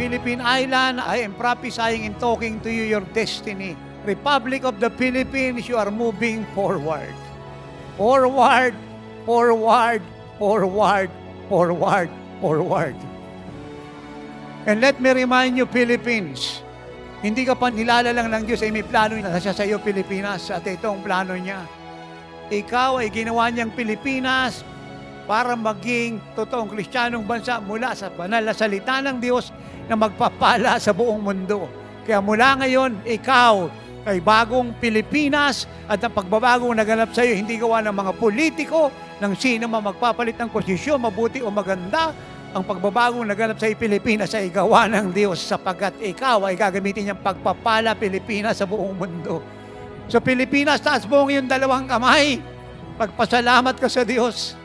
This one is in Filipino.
Philippine Island, I am prophesying and talking to you your destiny. Republic of the Philippines, you are moving forward. Forward, forward, forward, forward, forward. And let me remind you, Philippines, hindi ka pa nilalalang ng Diyos ay may plano na nasa sa iyo, Pilipinas, at itong plano niya. Ikaw ay ginawa niyang Pilipinas para maging totoong Kristiyanong bansa mula sa banal na salita ng Diyos na magpapala sa buong mundo. Kaya mula ngayon, ikaw ay bagong Pilipinas at ang pagbabagong naganap sa iyo, hindi gawa ng mga politiko, ng sino man magpapalit ng posisyon, mabuti o maganda. Ang pagbabagong naganap sa Pilipinas ay gawa ng Diyos sapagkat ikaw ay gagamitin niyang pagpapala Pilipinas sa buong mundo. So Pilipinas, taas mo ang iyong dalawang kamay. Pagpasalamat ka sa Diyos.